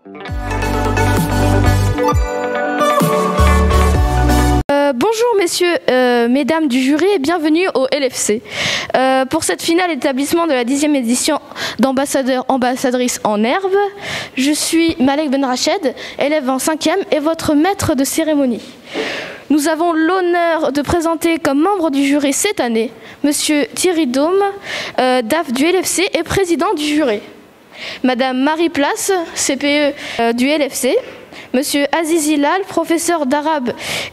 Bonjour messieurs, mesdames du jury et bienvenue au LFC. Pour cette finale établissement de la 10e édition d'ambassadeurs/ambassadrices en herbe, je suis Malek Benrached, élève en 5e et votre maître de cérémonie. Nous avons l'honneur de présenter comme membre du jury cette année monsieur Thierry Daume, DAF du LFC et président du jury. Madame Marie Place, CPE du LFC. Monsieur Aziz Hilal, professeur d'arabe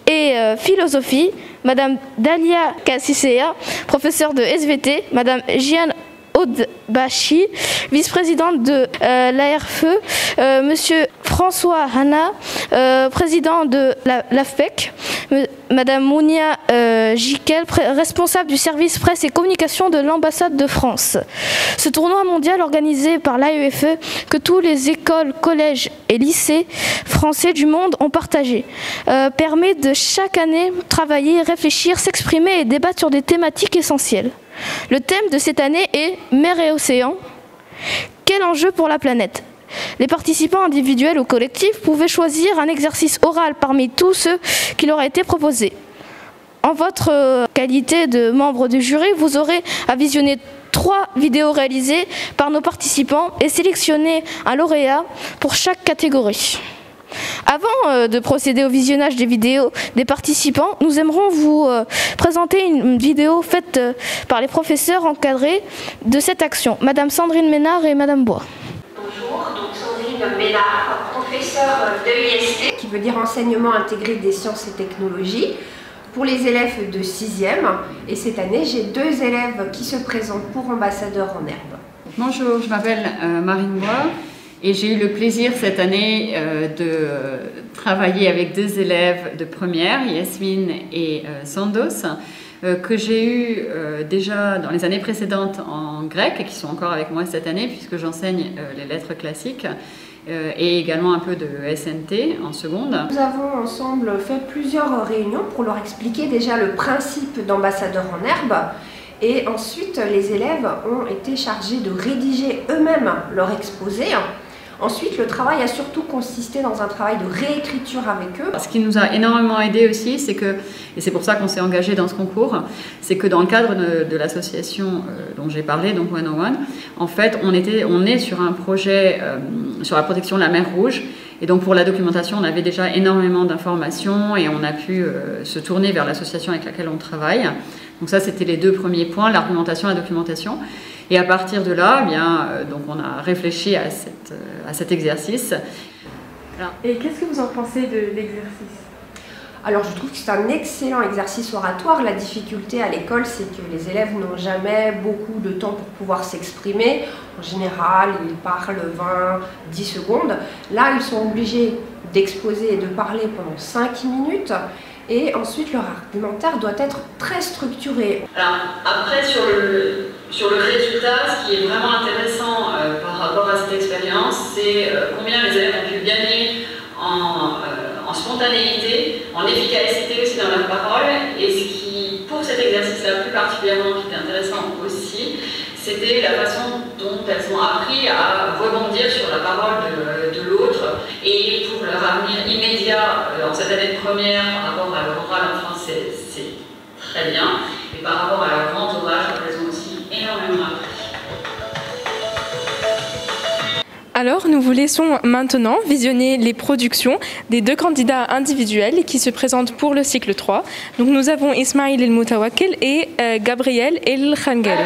et philosophie. Madame Dalia Kassisea, professeure de SVT. Madame Jian Odbachi, vice-présidente de l'ARFE. Monsieur François Hanna, président de l'AFPEC. Madame Mounia Jikel, responsable du service presse et communication de l'ambassade de France. Ce tournoi mondial organisé par l'AEFE que toutes les écoles, collèges et lycées français du monde ont partagé permet de chaque année travailler, réfléchir, s'exprimer et débattre sur des thématiques essentielles. Le thème de cette année est « Mer et océan. Quel enjeu pour la planète ?» Les participants individuels ou collectifs pouvaient choisir un exercice oral parmi tous ceux qui leur a été proposé. En votre qualité de membre du jury, vous aurez à visionner 3 vidéos réalisées par nos participants et sélectionner un lauréat pour chaque catégorie. Avant de procéder au visionnage des vidéos des participants, nous aimerons vous présenter une vidéo faite par les professeurs encadrés de cette action, Madame Sandrine Ménard et Madame Bois. Bonjour, donc Sandrine Ménard, professeure de l'IST, qui veut dire enseignement intégré des sciences et technologies, pour les élèves de 6e. Et cette année, j'ai 2 élèves qui se présentent pour ambassadeurs en herbe. Bonjour, je m'appelle Marine Bois et j'ai eu le plaisir cette année de travailler avec 2 élèves de première, Yasmine et Sandos, que j'ai eu déjà dans les années précédentes en grec et qui sont encore avec moi cette année puisque j'enseigne les lettres classiques et également un peu de SNT en seconde. Nous avons ensemble fait plusieurs réunions pour leur expliquer déjà le principe d'ambassadeur en herbe et ensuite les élèves ont été chargés de rédiger eux-mêmes leur exposé. Ensuite, le travail a surtout consisté dans un travail de réécriture avec eux. Ce qui nous a énormément aidé aussi, c'est que, et c'est pour ça qu'on s'est engagé dans ce concours, c'est que dans le cadre de l'association dont j'ai parlé, donc 101, en fait, on est sur un projet sur la protection de la mer Rouge. Et donc pour la documentation, on avait déjà énormément d'informations et on a pu se tourner vers l'association avec laquelle on travaille. Donc ça, c'était les 2 premiers points, l'argumentation et la documentation. Et à partir de là, donc on a réfléchi à cet exercice. Et qu'est-ce que vous en pensez de l'exercice ? Alors je trouve que c'est un excellent exercice oratoire. La difficulté à l'école, c'est que les élèves n'ont jamais beaucoup de temps pour pouvoir s'exprimer. En général, ils parlent 20-10 secondes. Là, ils sont obligés d'exposer et de parler pendant 5 minutes. Et ensuite, leur argumentaire doit être très structuré. Alors, après, sur le résultat, ce qui est vraiment intéressant par rapport à cette expérience, c'est combien les élèves ont pu gagner en spontanéité, en efficacité aussi dans leur parole. Et ce qui, pour cet exercice-là plus particulièrement, qui était intéressant aussi, c'était la façon dont elles ont appris à rebondir sur la parole de l'autre. Et pour leur avenir immédiat, en cette année de première, par rapport à leur oral en français, c'est très bien. Et par rapport à leur grand oral, elles ont aussi énormément appris. Alors, nous vous laissons maintenant visionner les productions des 2 candidats individuels qui se présentent pour le cycle 3. Donc, nous avons Ismail El Moutawakil et Gabriel El Khangel.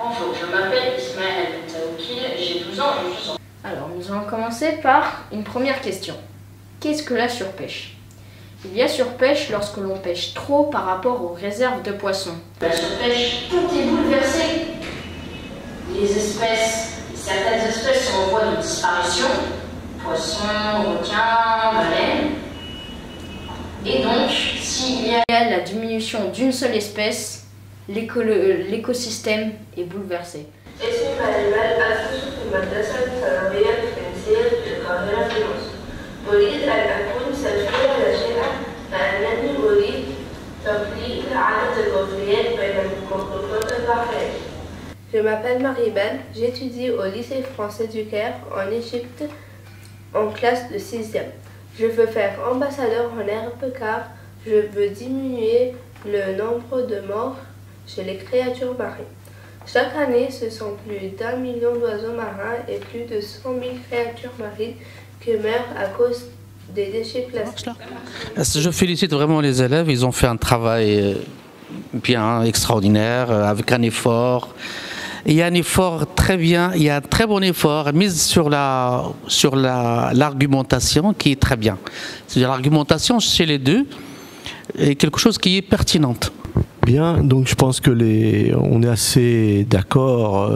Bonjour, je m'appelle Ismail El Moutawakil, j'ai 12 ans, je suis en... Alors, nous allons commencer par une première question. Qu'est-ce que la surpêche? Il y a surpêche lorsque l'on pêche trop par rapport aux réserves de poissons. La surpêche, tout est bouleversé. Certaines espèces sont en voie de disparition. Poissons, requins, baleines. Et donc, s'il y a la diminution d'une seule espèce, l'écosystème est bouleversé. اسمي مال المدرسة الثانوية الفرنسية في القاهرة في مصر. أريد أن أكون سفيرة ناشئة لأنني أريد تقليل عدد الوفيات بين المخلوقات البحرية. Je m'appelle Marie-Ben, j'étudie au lycée français du Caire en Égypte en classe de 6e. Je veux faire ambassadeur en herbe car je veux diminuer le nombre de morts chez les créatures marines. Chaque année, ce sont plus d'1 million d'oiseaux marins et plus de 100 000 créatures marines qui meurent à cause des déchets plastiques. Je félicite vraiment les élèves, ils ont fait un travail bien extraordinaire, avec un effort. Il y a un effort très bien, il y a un très bon effort mis sur l'argumentation qui est très bien. C'est-à-dire l'argumentation chez les deux est quelque chose qui est pertinente. Bien, donc je pense que on est assez d'accord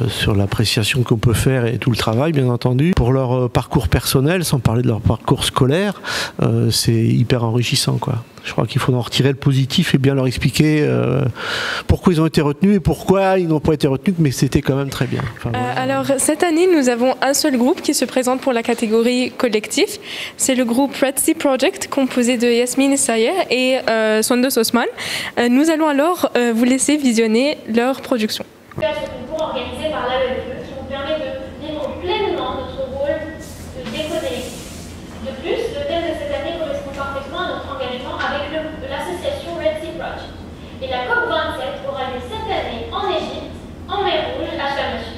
sur l'appréciation qu'on peut faire et tout le travail, bien entendu. Pour leur parcours personnel, sans parler de leur parcours scolaire, c'est hyper enrichissant, quoi. Je crois qu'il faut en retirer le positif et bien leur expliquer pourquoi ils ont été retenus et pourquoi ils n'ont pas été retenus, mais c'était quand même très bien. Enfin, voilà. Alors cette année, nous avons un seul groupe qui se présente pour la catégorie collectif. C'est le groupe Red Sea Project, composé de Yasmine Sayer et Sondos Osman. Nous allons alors vous laisser visionner leur production. Ce concours organisé par l'AEFE qui nous permet de vivre pleinement notre rôle de décoder. De plus, le thème de cette année correspond parfaitement à notre engagement avec l'association Red Sea Project. Et la COP27 aura lieu cette année en Égypte, en mer Rouge, à Sharm el-Sheikh.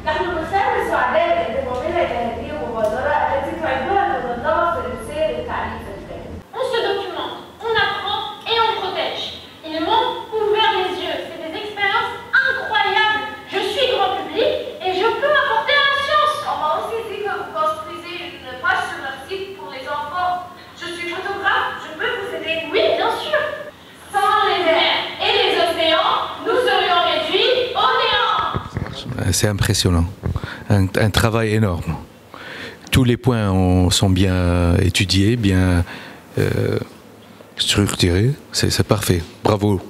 نحن نساهم السعداء بانضمامنا إلى هذه المبادرة التي تعدها المنظمة الفرنسية للتعليم في الخارج. On se documente, on apprend et on protège. Ils m'ont ouvert les yeux. C'est des expériences incroyables. Je suis grand public et je peux apporter à la science. On m'a aussi dit que vous construisez une page sur leur site pour les enfants. Je suis photographe, je peux vous aider. Oui, bien sûr. Sans les mers et les océans, nous serions réduits au néant. C'est impressionnant. Un travail énorme. Tous les points sont bien étudiés, bien structurés. C'est parfait. Bravo.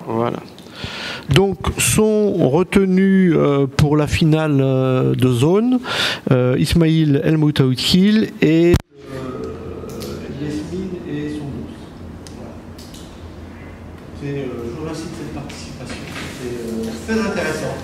Voilà. Donc sont retenus pour la finale de zone Ismail El Moutaouil et Yasmine et Sondos. Voilà. Je vous remercie de cette participation. C'est très intéressant.